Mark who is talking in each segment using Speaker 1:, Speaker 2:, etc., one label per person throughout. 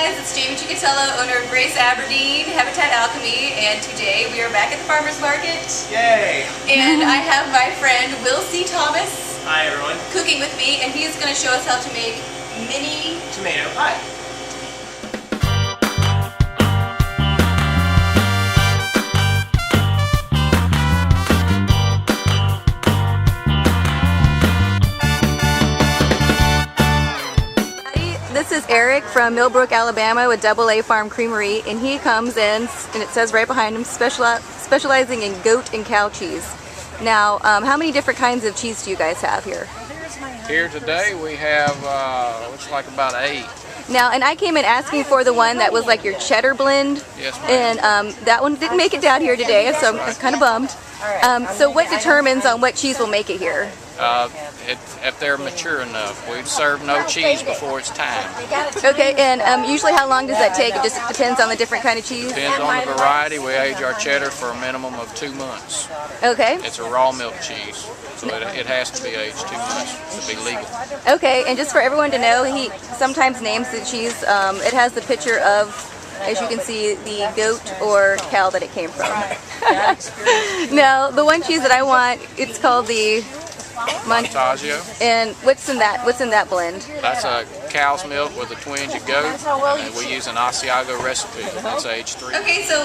Speaker 1: guys, it's Jamie Chicatella, owner of Grace Aberdean, Habitat Alchemy, and today we are back at the farmer's market.
Speaker 2: Yay!
Speaker 1: And I have my friend Will C. Thomas.
Speaker 2: Hi everyone.
Speaker 1: Cooking with me, and he's going to show us how to make mini
Speaker 2: Tomato pie.
Speaker 1: This is Eric from Millbrook, Alabama with AA Farm Creamery, and he comes in, and it says right behind him, specializing in goat and cow cheese. Now, how many different kinds of cheese do you guys have here?
Speaker 3: Here today we have, looks like about 8.
Speaker 1: Now, and I came in asking for the one that was like your cheddar blend.
Speaker 3: Yes, ma'am.
Speaker 1: And that one didn't make it down here today, so I'm kind of bummed. So what determines on what cheese will make it here?
Speaker 3: If they're mature enough. We'd serve no cheese before it's time.
Speaker 1: Okay, and usually how long does that take? It just depends on the different kind of cheese?
Speaker 3: Depends on the variety. We age our cheddar for a minimum of 2 months.
Speaker 1: Okay.
Speaker 3: It's a raw milk cheese, so it has to be aged 2 months to be legal.
Speaker 1: Okay, and just for everyone to know, he sometimes names the cheese, it has the picture of, as you can see, the goat or cow that it came from. Now, the one cheese that I want, it's called the
Speaker 3: Montaggio.
Speaker 1: And what's in that blend?
Speaker 3: That's a cow's milk with a twinge of goat, and we use an Asiago recipe. That's age 3.
Speaker 1: Okay, so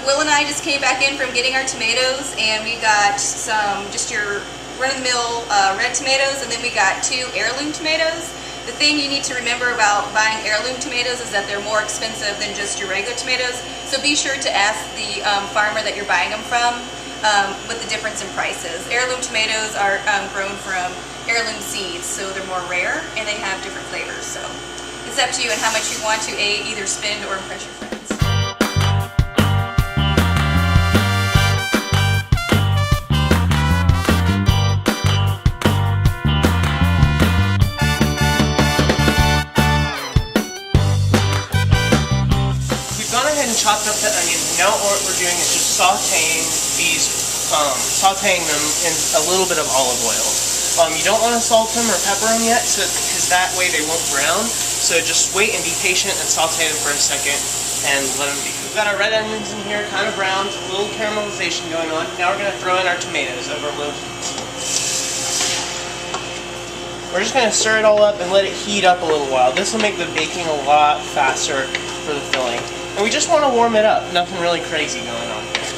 Speaker 1: Will and I just came back in from getting our tomatoes, and we got some just your run-of-the-mill red tomatoes, and then we got 2 heirloom tomatoes. The thing you need to remember about buying heirloom tomatoes is that they're more expensive than just your regular tomatoes, so be sure to ask the farmer that you're buying them from with the difference in prices. Heirloom tomatoes are grown from heirloom seeds, so they're more rare and they have different flavors. So it's up to you and how much you want to either spend or impress your friends.
Speaker 2: We've gone ahead and chopped up the onions. Now what we're doing is just sauteing them in a little bit of olive oil. You don't want to salt them or pepper them yet, because that way they won't brown. So just wait and be patient and saute them for a second and let them be. We've got our red onions in here, kind of browned, a little caramelization going on. Now we're going to throw in our tomatoes over low heat. We're just going to stir it all up and let it heat up a little while. This will make the baking a lot faster for the filling. And we just want to warm it up. Nothing really crazy going on here.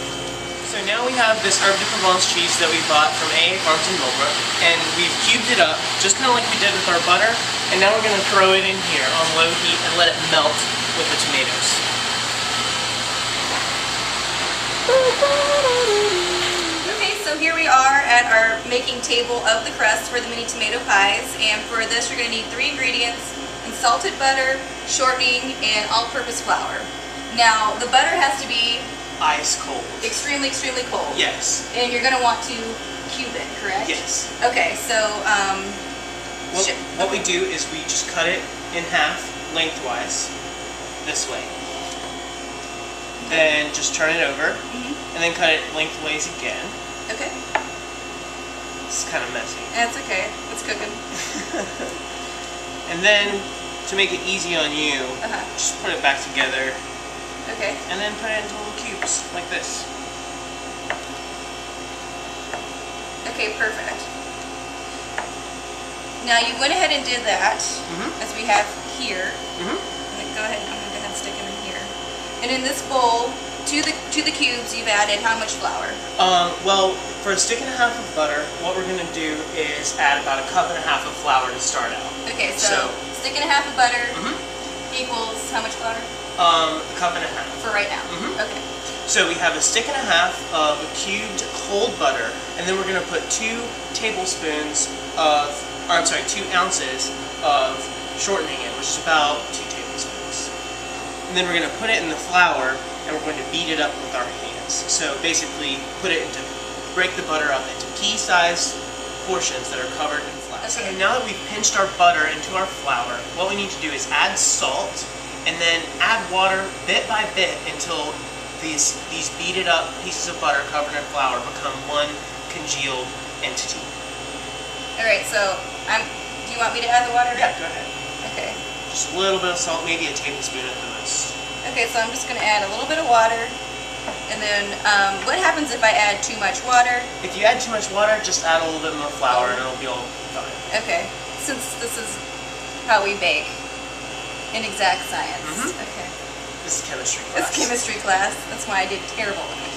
Speaker 2: So now we have this Herbe de Provence cheese that we bought from AA Farms in Millbrook, and we've cubed it up, just kind of like we did with our butter, and now we're going to throw it in here on low heat and let it melt with the tomatoes.
Speaker 1: Okay, so here we are at our making table of the crust for the mini tomato pies, and for this you're going to need 3 ingredients: salted butter, shortening, and all-purpose flour. Now, the butter has to be
Speaker 2: Ice cold.
Speaker 1: extremely, extremely cold.
Speaker 2: Yes.
Speaker 1: And you're going to want to cube it, correct?
Speaker 2: Yes.
Speaker 1: Okay, so
Speaker 2: What we do is we just cut it in half lengthwise, this way. Then just turn it over, and then cut it lengthways again.
Speaker 1: Okay.
Speaker 2: It's kind of messy.
Speaker 1: That's okay. It's cooking.
Speaker 2: And then, to make it easy on you, just put it back together.
Speaker 1: Okay.
Speaker 2: And then put it into little cubes, like this.
Speaker 1: Okay, perfect. Now you went ahead and did that, as we have here. Go ahead, I'm going to go ahead and stick them in here. And in this bowl, to the cubes, you've added how much flour?
Speaker 2: Well, for a stick and a half of butter, what we're going to do is add about 1.5 cups of flour to start out.
Speaker 1: Okay, so stick and a half of butter equals how much flour?
Speaker 2: 1.5 cups.
Speaker 1: For right now. Okay.
Speaker 2: So we have a stick and a half of cubed cold butter, and then we're going to put 2 tablespoons of, or I'm sorry, 2 ounces of shortening in, which is about 2 tablespoons. And then we're going to put it in the flour, and we're going to beat it up with our hands. So basically, break the butter up into pea-sized portions that are covered in flour.
Speaker 1: Okay.
Speaker 2: So now that we've pinched our butter into our flour, what we need to do is add salt, and then add water bit by bit until these beaten up pieces of butter covered in flour become one congealed entity.
Speaker 1: Alright, so do you want me to add the water?
Speaker 2: Yeah, go ahead.
Speaker 1: Okay.
Speaker 2: Just a little bit of salt, maybe a tablespoon at the most.
Speaker 1: Okay, so I'm just going to add a little bit of water. And then what happens if I add too much water?
Speaker 2: If you add too much water, just add a little bit more flour and it'll be all fine.
Speaker 1: Okay, since this is how we bake in exact science. Okay.
Speaker 2: This is chemistry class.
Speaker 1: It's chemistry class. That's why I did terrible at it.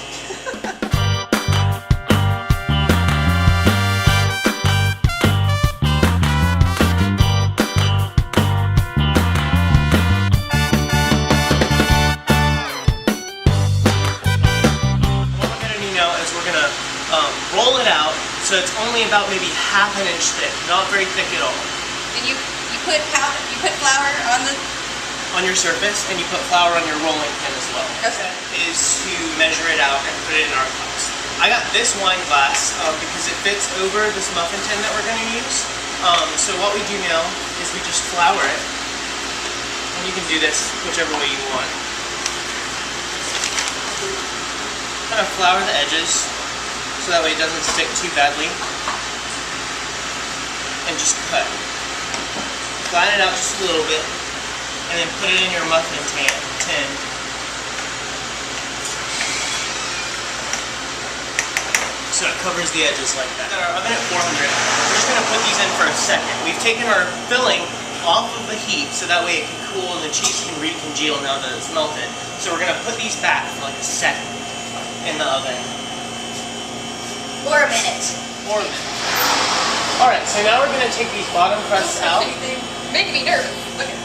Speaker 2: Roll it out so it's only about maybe ½ an inch thick, not very thick at all.
Speaker 1: And you put flour on
Speaker 2: your surface, and you put flour on your rolling pin as well.
Speaker 1: Okay.
Speaker 2: Is to measure it out and put it in our cups. I got this wine glass because it fits over this muffin tin that we're going to use. So what we do now is we just flour it, and you can do this whichever way you want. Kind of flour the edges, so that way it doesn't stick too badly. And just cut. Flatten it out just a little bit, and then put it in your muffin tin. So it covers the edges like that. Got our oven at 400. We're just going to put these in for a second. We've taken our filling off of the heat so that way it can cool and the cheese can recongeal now that it's melted. So we're going to put these back for like a second in the oven.
Speaker 1: Or a minute.
Speaker 2: Alright, so now we're going to take these bottom crusts out.
Speaker 1: Making me nervous. Look at it.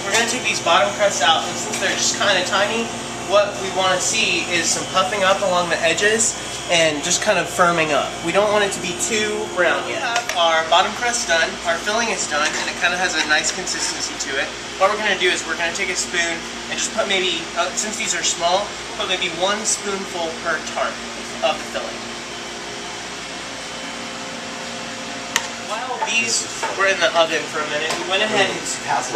Speaker 2: We're going to take these bottom crusts out, and since they're just kind of tiny, what we want to see is some puffing up along the edges and just kind of firming up. We don't want it to be too brown yet. Our bottom crust done, our filling is done, and it kind of has a nice consistency to it. What we're going to do is we're going to take a spoon and just put maybe, since these are small, put maybe 1 spoonful per tart of the filling. While these were in the oven for a minute, we went ahead and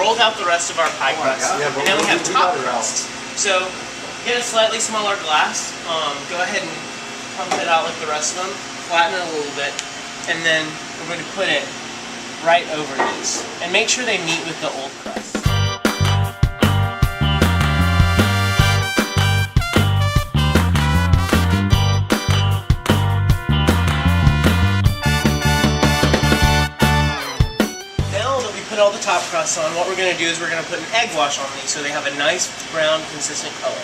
Speaker 2: rolled out the rest of our pie crust. And now we have top crust. So get a slightly smaller glass, go ahead and pump it out like the rest of them, flatten it a little bit, and then we're going to put it right over these. And make sure they meet with the old crust. All the top crusts on, what we're going to do is we're going to put an egg wash on these so they have a nice brown consistent color.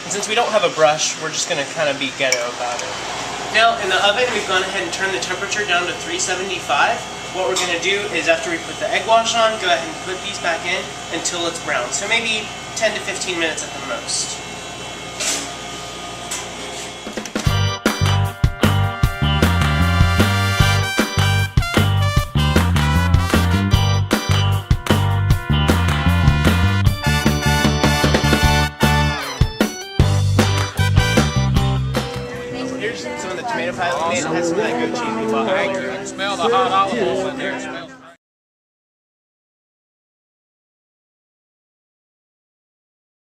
Speaker 2: And since we don't have a brush, we're just going to kind of be ghetto about it. Now in the oven we've gone ahead and turned the temperature down to 375. What we're going to do is after we put the egg wash on, go ahead and put these back in until it's brown. So maybe 10 to 15 minutes at the most. Some of the tomato pie we made, it has some of that goat cheese we bought earlier.
Speaker 3: Smell the hot olive oil in there.